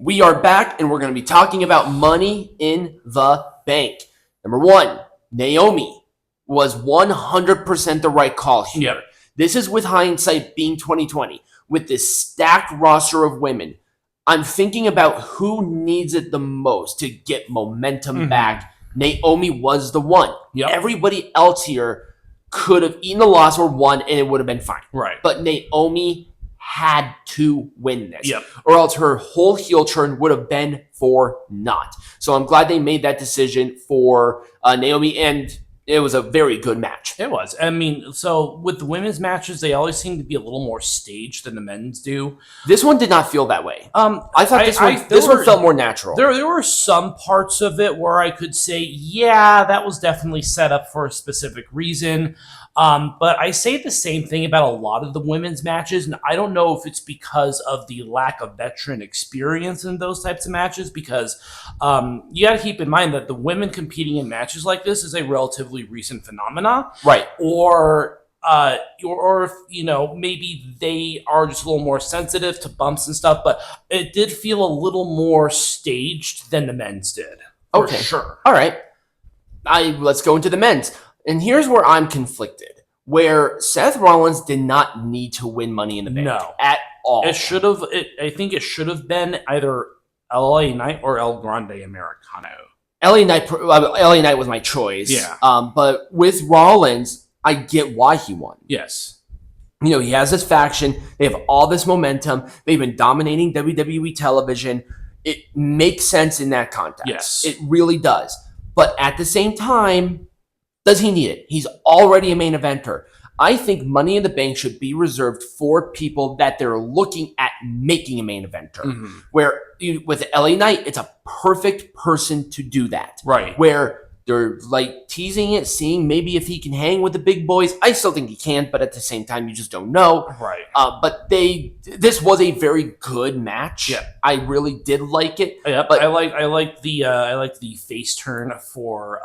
We are back, and we're going to be talking about Money in the Bank. Number one, Naomi was 100% the right call here. Yep. This is with hindsight being 2020. With this stacked roster of women, I'm thinking about who needs it the most to get momentum back. Naomi was the one. Yep. Everybody else here could have eaten the loss or won, and it would have been fine. Right. But Naomi had to win this. Yep. Or else her whole heel turn would have been for naught. So I'm glad they made that decision for Naomi, and it was a very good match. It was. I mean, so with the women's matches, they always seem to be a little more staged than the men's do. This one did not feel that way. I thought this one felt more natural. There were some parts of it where I could say, yeah, that was definitely set up for a specific reason. But I say the same thing about a lot of the women's matches, and I don't know if it's because of the lack of veteran experience in those types of matches, because you got to keep in mind that the women competing in matches like this is a relatively recent phenomena. Right. Or if, maybe they are just a little more sensitive to bumps and stuff, but it did feel a little more staged than the men's did. Okay. Sure. All right. Let's go into the men's. And here's where I'm conflicted, where Seth Rollins did not need to win Money in the Bank at all. It should have. I think it should have been either LA Knight or El Grande Americano. LA Knight was my choice. Yeah. But with Rollins, I get why he won. Yes. He has this faction. They have all this momentum. They've been dominating WWE television. It makes sense in that context. Yes. It really does. But at the same time, does he need it? He's already a main eventer. I think Money in the Bank should be reserved for people that they're looking at making a main eventer. Where with LA Knight, it's a perfect person to do that. Right. Where they're like teasing it, seeing maybe if he can hang with the big boys. I still think he can, but at the same time, you just don't know. Right. But this was a very good match. Yeah. I really did like it. Yeah, but I like the face turn for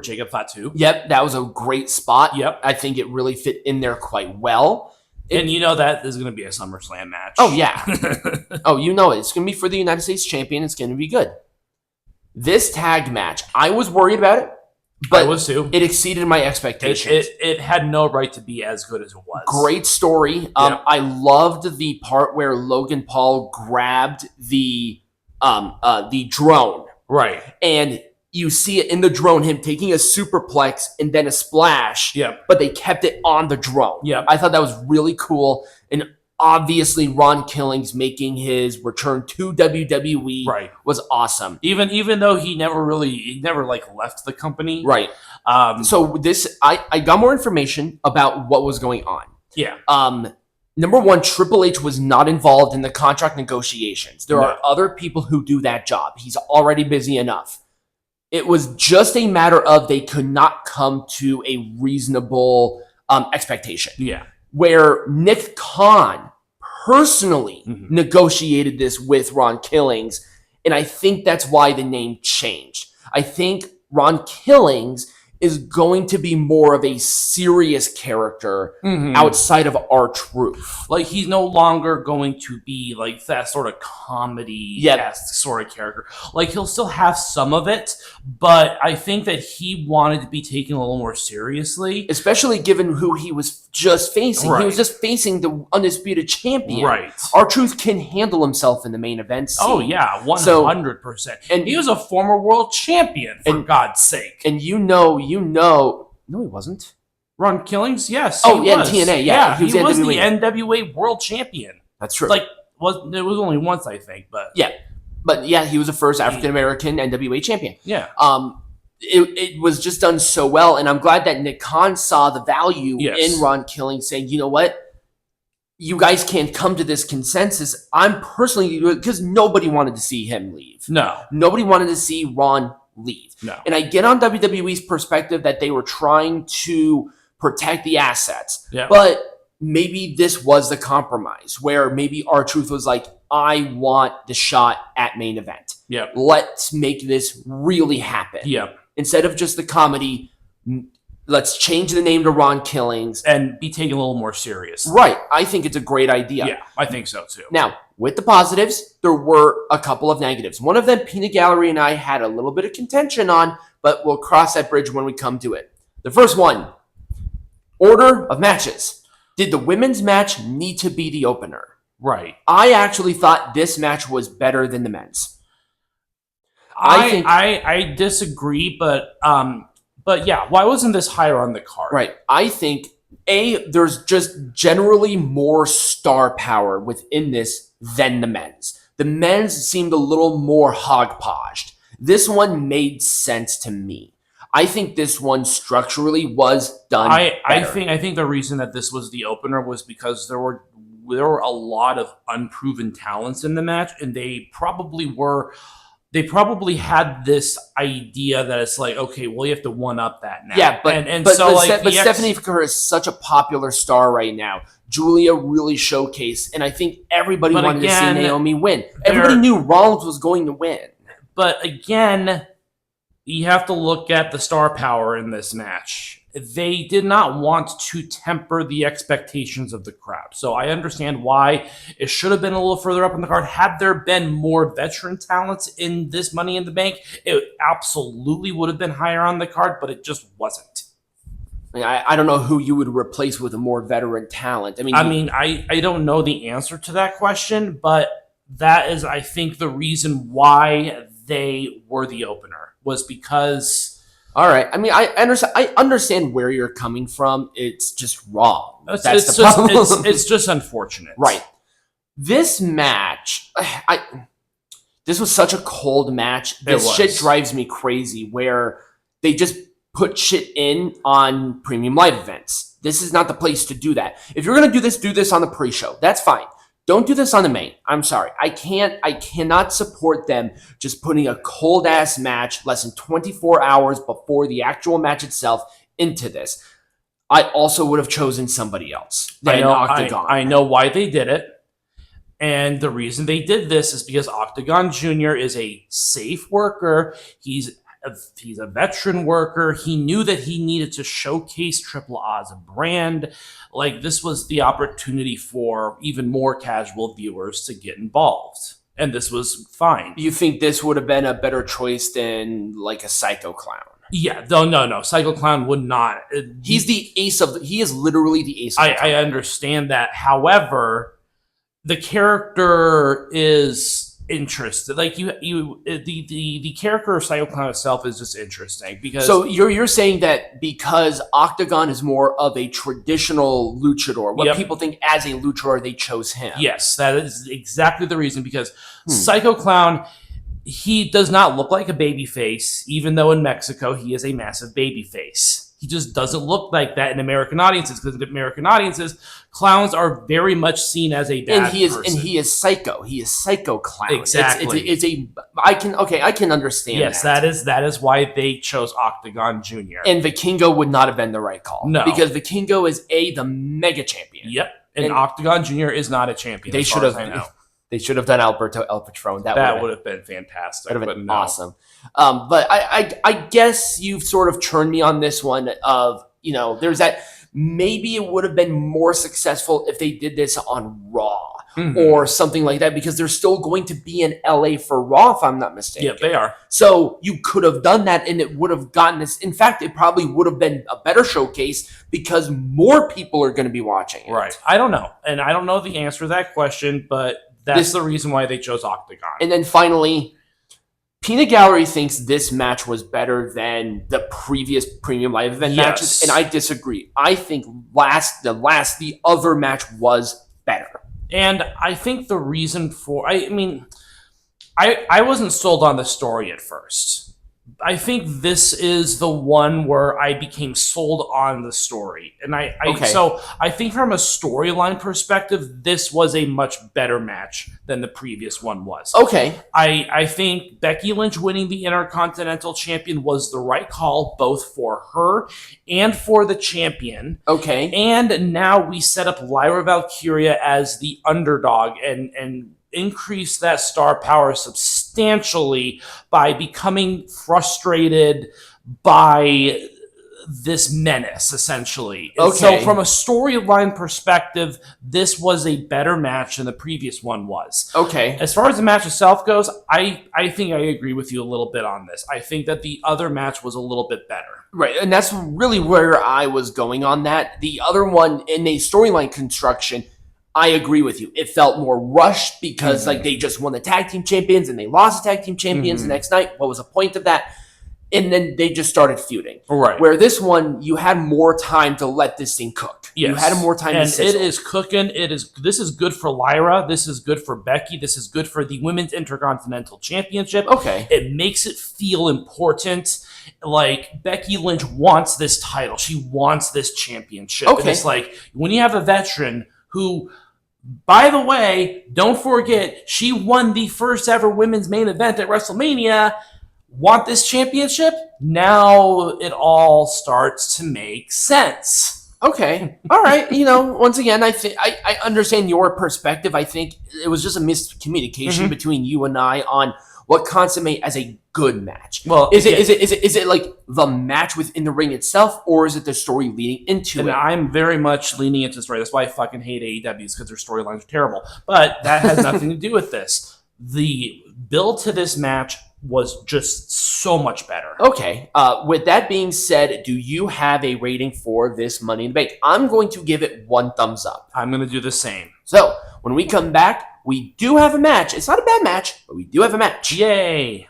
Jacob Fatu. Yep, that was a great spot. Yep. I think it really fit in there quite well. And that is going to be a SummerSlam match. Oh, yeah. Oh, it's going to be for the United States champion. It's going to be good. This tag match, I was worried about it, but I was too. It exceeded my expectations. It had no right to be as good as it was. Great story. I loved the part where Logan Paul grabbed the drone. Right. And you see it in the drone, him taking a superplex and then a splash. Yep. But they kept it on the drone. Yep. I thought that was really cool. And obviously, Ron Killings making his return to WWE was awesome. Even though he never left the company. Right. So I got more information about what was going on. Yeah. Number one, Triple H was not involved in the contract negotiations. There are other people who do that job. He's already busy enough. It was just a matter of they could not come to a reasonable expectation. Yeah. Where Nick Khan personally negotiated this with Ron Killings, and I think that's why the name changed. I think Ron Killings is going to be more of a serious character outside of R-Truth. Like, he's no longer going to be like that sort of comedy sort of character. Like, he'll still have some of it, but I think that he wanted to be taken a little more seriously. Especially given who he was just facing. Right. He was just facing the undisputed champion. Right. R-Truth can handle himself in the main event scene. Oh, yeah, 100%. And he was a former world champion, for God's sake. And no, he wasn't. Ron Killings, yes. Oh, yeah, TNA, yeah. He was the NWA world champion. That's true. It was only once, I think, but yeah. But yeah, he was the first African American NWA champion. Yeah. It was just done so well, and I'm glad that Nick Khan saw the value in Ron Killings, saying, you know what? You guys can't come to this consensus. I'm personally, because nobody wanted to see him leave. No. Nobody wanted to see Ron leave. No. And I get on WWE's perspective that they were trying to protect the assets. Yeah. But maybe this was the compromise where maybe R-Truth was like, I want the shot at main event. Yeah. Let's make this really happen. Yeah. Instead of just the comedy, Let's change the name to Ron Killings. And be taken a little more serious. Right. I think it's a great idea. Yeah, I think so too. Now, with the positives, there were a couple of negatives. One of them, Peanut Gallery and I had a little bit of contention on, but we'll cross that bridge when we come to it. The first one, order of matches. Did the women's match need to be the opener? Right. I actually thought this match was better than the men's. I disagree, but yeah, why wasn't this higher on the card? Right. I think, there's just generally more star power within this than the men's. The men's seemed a little more hodgepodged. This one made sense to me. I think this one structurally was done better. I think the reason that this was the opener was because there were a lot of unproven talents in the match, and they probably had this idea that it's like, okay, well, you have to one up that now. Yeah, but Stephanie Kerr is such a popular star right now. Julia really showcased, and I think everybody wanted to see Naomi win. Everybody knew Rollins was going to win. But again, you have to look at the star power in this match. They did not want to temper the expectations of the crowd. So I understand why it should have been a little further up on the card. Had there been more veteran talents in this Money in the Bank, it absolutely would have been higher on the card, but it just wasn't. I don't know who you would replace with a more veteran talent. I don't know the answer to that question, but that is, I think, the reason why they were the opener, was because... All right. I understand where you're coming from. It's just wrong. It's just unfortunate. Right. This match, this was such a cold match. This shit drives me crazy, where they just put shit in on premium live events. This is not the place to do that. If you're going to do this on the pre-show. That's fine. Don't do this on the main. I'm sorry. I cannot support them just putting a cold ass match less than 24 hours before the actual match itself into this. I also would have chosen somebody else than Octagón. I know why they did it. And the reason they did this is because Octagón Jr. is a safe worker. He's a veteran worker. He knew that he needed to showcase Triple A as a brand. Like, this was the opportunity for even more casual viewers to get involved. And this was fine. You think this would have been a better choice than like a Psycho Clown? Yeah, no. Psycho Clown would not. He is literally the ace of the I understand that. However, the character is interesting. Like the character of Psycho Clown itself is just interesting, because so you're saying that because Octagon is more of a traditional luchador, what people think as a luchador, they chose him. Yes, that is exactly the reason, because Psycho Clown, he does not look like a baby face, even though in Mexico he is a massive baby face. He just doesn't look like that in American audiences, because in American audiences, clowns are very much seen as a bad person. And he is psycho. He is Psycho Clown. Exactly. I can understand. Yes, that is why they chose Octagón Jr. And Vikingo would not have been the right call. No, because Vikingo is the mega champion. Yep, and Octagón Jr. is not a champion. They should have. They should have done Alberto El Patron. That would have been fantastic. That would have been awesome. But I guess you've sort of turned me on this one of, there's that maybe it would have been more successful if they did this on Raw or something like that, because they're still going to be in LA for Raw, if I'm not mistaken. Yeah, they are. So you could have done that and it would have gotten this. In fact, it probably would have been a better showcase because more people are going to be watching it. Right. I don't know. And I don't know the answer to that question, but that's the reason why they chose Octagon. And then finally, Peanut Gallery thinks this match was better than the previous premium live event matches, and I disagree. I think the other match was better. And I think the reason for, I wasn't sold on the story at first. I think this is the one where I became sold on the story. And so I think from a storyline perspective, this was a much better match than the previous one was. Okay. I think Becky Lynch winning the Intercontinental Champion was the right call, both for her and for the champion. Okay. And now we set up Lyra Valkyria as the underdog and increase that star power substantially by becoming frustrated by this menace, essentially. Okay. So from a storyline perspective, this was a better match than the previous one was. Okay. As far as the match itself goes, I think I agree with you a little bit on this. I think that the other match was a little bit better. Right, and that's really where I was going on that. The other one, in a storyline construction, I agree with you. It felt more rushed because like they just won the tag team champions and they lost the tag team champions the next night. What was the point of that? And then they just started feuding. Right. Where this one, you had more time to let this thing cook. Yes. You had more time to sizzle. It is cooking. This is good for Lyra. This is good for Becky. This is good for the Women's Intercontinental Championship. Okay. It makes it feel important. Like, Becky Lynch wants this title. She wants this championship. Okay. And it's like, when you have a veteran who, by the way, don't forget, she won the first ever women's main event at WrestleMania, want this championship? Now it all starts to make sense. Okay. All right. Once again, I understand your perspective. I think it was just a miscommunication between you and I on what consummate as a good match. Well, is it like the match within the ring itself, or is it the story leading into and it? I'm very much leaning into the story. That's why I fucking hate AEWs, because their storylines are terrible. But that has nothing to do with this. The build to this match was just so much better. Okay. With that being said, do you have a rating for this Money in the Bank? I'm going to give it 1 thumbs up. I'm going to do the same. So when we come back, we do have a match. It's not a bad match, but we do have a match. Yay.